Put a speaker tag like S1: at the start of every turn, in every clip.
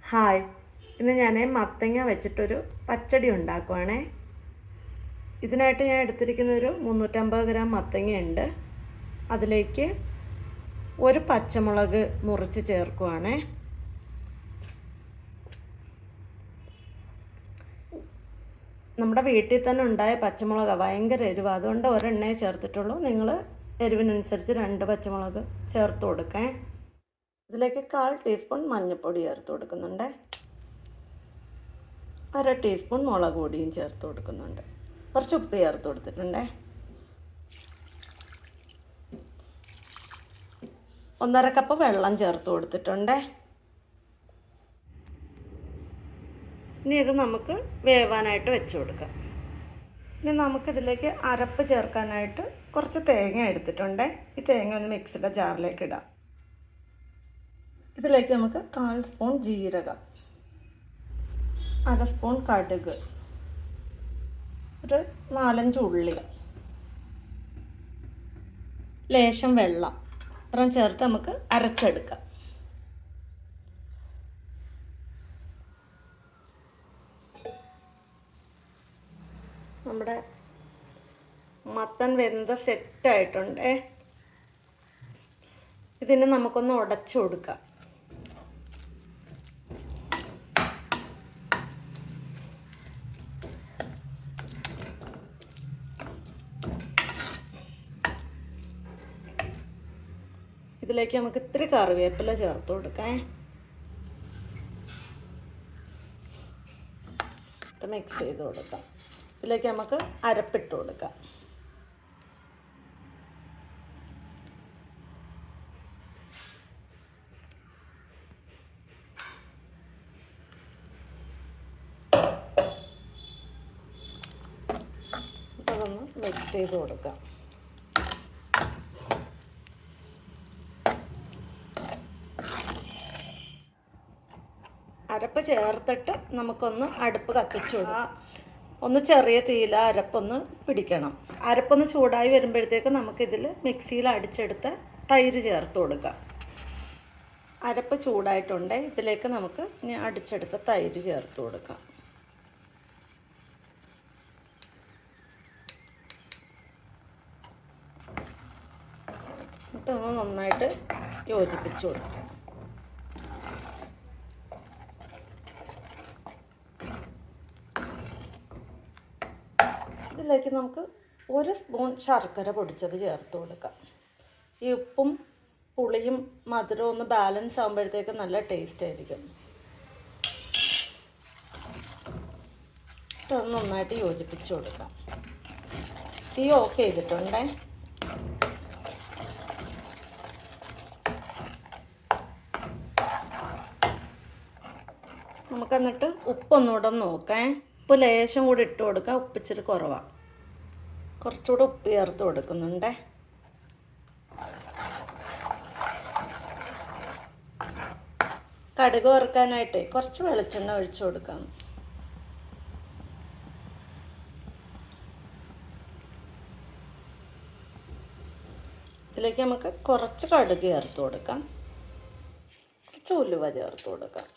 S1: Hi, ഇന്ന് ഞാൻ മത്തങ്ങ വെച്ചിട്ടൊരു പച്ചടി ഉണ്ടാക്കുവാണേ. ഇതിനായിട്ട് ഞാൻ എടുത്തിരിക്കുന്ന ഒരു 350 ഗ്രാം മത്തങ്ങയുണ്ട്. അതിലേക്ക് ഒരു പച്ചമുളക് മുറിച്ച് ചേർക്കുവാണേ. നമ്മുടെ വീട്ടിൽ തന്നെ ഉണ്ടായ പച്ചമുളക് ഭയങ്കര എരിവ്, അതുകൊണ്ട് ഒരെണ്ണേ ചേർത്തിട്ടുള്ളൂ. നിങ്ങൾ എരിവിനനുസരിച്ച് 2 പച്ചമുളക് ചേർത്ത് കൊടുക്കേ. ഇതിലേക്ക് 1/4 ടീസ്പൂൺ മഞ്ഞൾപ്പൊടി ചേർത്ത് കൊടുക്കുന്നുണ്ട്. 1/2 ടീസ്പൂൺ മുളക് പൊടിയും ചേർത്ത് കൊടുക്കുന്നുണ്ട്. കുറച്ച് ഉപ്പ് ചേർത്ത് കൊടുത്തിട്ടുണ്ട്. 1/2 കപ്പ് വെള്ളം ചേർത്ത് കൊടുത്തിട്ടുണ്ട്. ഇനി ഇത് നമുക്ക് വേവാനായിട്ട് വെച്ച് കൊടുക്കാം. ഇനി നമുക്കിതിലേക്ക് അരപ്പ് ചേർക്കാനായിട്ട് കുറച്ച് തേങ്ങ എടുത്തിട്ടുണ്ട്. ഈ തേങ്ങ ഒന്ന് മിക്സിയുടെ ജാറിലേക്ക് ഇടാം. ഇതിലേക്ക് നമുക്ക് 1/4 സ്പൂൺ ജീരകം, 1/2 സ്പൂൺ കടുക്, ഒരു 4-5 ഉള്ളി, ലേശം വെള്ളം ഇത്രയും ചേർത്ത് നമുക്ക് അരച്ചെടുക്കാം. നമ്മുടെ മത്തൻ വെന്ത സെറ്റായിട്ടുണ്ട്. ഇതിന് നമുക്കൊന്ന് ഉടച്ചു കൊടുക്കാം. ഇതിലേക്ക് നമുക്ക് ഇത്തിരി കറിവേപ്പില ചേർത്ത് കൊടുക്കാം. മിക്സ് ചെയ്ത് കൊടുക്കാം. ഇതിലേക്ക് നമുക്ക് അരപ്പിട്ട് കൊടുക്കാം. അതൊന്ന് മിക്സ് ചെയ്ത് കൊടുക്കാം. അരപ്പ് ചേർത്തിട്ട് നമുക്കൊന്ന് അടുപ്പ് കത്തിച്ചു കൊടുക്കാം. ഒന്ന് ചെറിയ തീയില അരപ്പൊന്ന് പിടിക്കണം. അരപ്പൊന്ന് ചൂടായി വരുമ്പോഴത്തേക്ക് നമുക്കിതിൽ മിക്സിയിൽ അടിച്ചെടുത്ത് തൈര് ചേർത്ത് കൊടുക്കാം. അരപ്പ് ചൂടായിട്ടുണ്ട്. ഇതിലേക്ക് നമുക്ക് ഇനി അടിച്ചെടുത്ത തൈര് ചേർത്ത് കൊടുക്കാം. എന്നിട്ടൊന്ന് നന്നായിട്ട് യോജിപ്പിച്ചു കൊടുക്കാം. ഇതിലേക്ക് നമുക്ക് 1 സ്പൂൺ ശർക്കര പൊടിച്ചത് ചേർത്ത് കൊടുക്കാം. ഈ ഉപ്പും പുളിയും മധുരവും ഒന്ന് ബാലൻസ് ആകുമ്പോഴത്തേക്ക് നല്ല ടേസ്റ്റ് ആയിരിക്കും. ഇതൊന്ന് നന്നായിട്ട് യോജിപ്പിച്ച് കൊടുക്കാം. തീ ഓഫ് ചെയ്തിട്ടുണ്ടേ. നമുക്കെന്നിട്ട് ഉപ്പൊന്നുകൂടെ നോക്കാം. ഉപ്പ് ലേശം കൂടി ഇട്ട് കൊടുക്കാം. ഉപ്പ് ഇച്ചിരി കുറവാണ്. കുറച്ചുകൂടെ ഉപ്പ് ചേർത്ത് കൊടുക്കുന്നുണ്ട്. കടുക് വറുക്കാനായിട്ട് കുറച്ച് വെളിച്ചെണ്ണ ഒഴിച്ചു കൊടുക്കാം. ഇതിലേക്ക് നമുക്ക് കുറച്ച് കടുക് ചേർത്ത് കൊടുക്കാം. കുറച്ച് ഉലുവ ചേർത്ത് കൊടുക്കാം.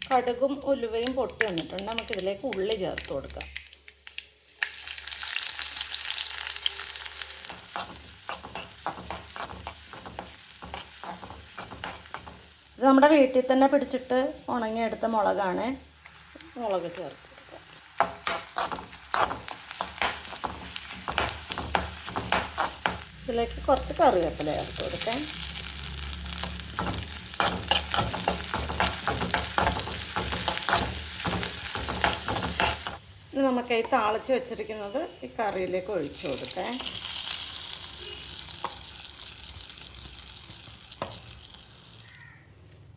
S1: കടുകും ഉലുവയും പൊട്ടി വന്നിട്ടുണ്ട്. നമുക്കിതിലേക്ക് ഉള്ളി ചേർത്ത് കൊടുക്കാം. ഇത് നമ്മുടെ വീട്ടിൽ തന്നെ പിടിച്ചിട്ട് ഉണങ്ങിയെടുത്ത മുളകാണ്. മുളക് ചേർത്ത് കൊടുക്കാം. ഇതിലേക്ക് കുറച്ച് കറിവേപ്പില ചേർത്ത് കൊടുക്കാം. ഇനി നമുക്ക് ഈ താളിച്ച് വെച്ചിരിക്കുന്നത് ഈ കറിയിലേക്ക് ഒഴിച്ചു കൊടുക്കാം.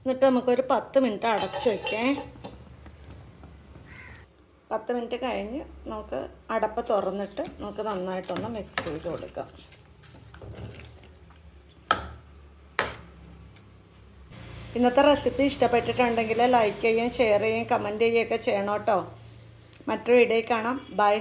S1: എന്നിട്ട് നമുക്കൊരു 10 മിനിറ്റ് അടച്ച് വയ്ക്കാം. 10 മിനിറ്റ് കഴിഞ്ഞ് നമുക്ക് അടപ്പ് തുറന്നിട്ട് നമുക്ക് നന്നായിട്ടൊന്ന് മിക്സ് ചെയ്ത് കൊടുക്കാം. ഇന്നത്തെ റെസിപ്പി ഇഷ്ടപ്പെട്ടിട്ടുണ്ടെങ്കിൽ ലൈക്ക് ചെയ്യുകയും ഷെയർ ചെയ്യുകയും കമൻറ്റ് ചെയ്യുകയൊക്കെ ചെയ്യണം കേട്ടോ. മറ്റൊരു വീഡിയോയിൽ കാണാം. ബൈ.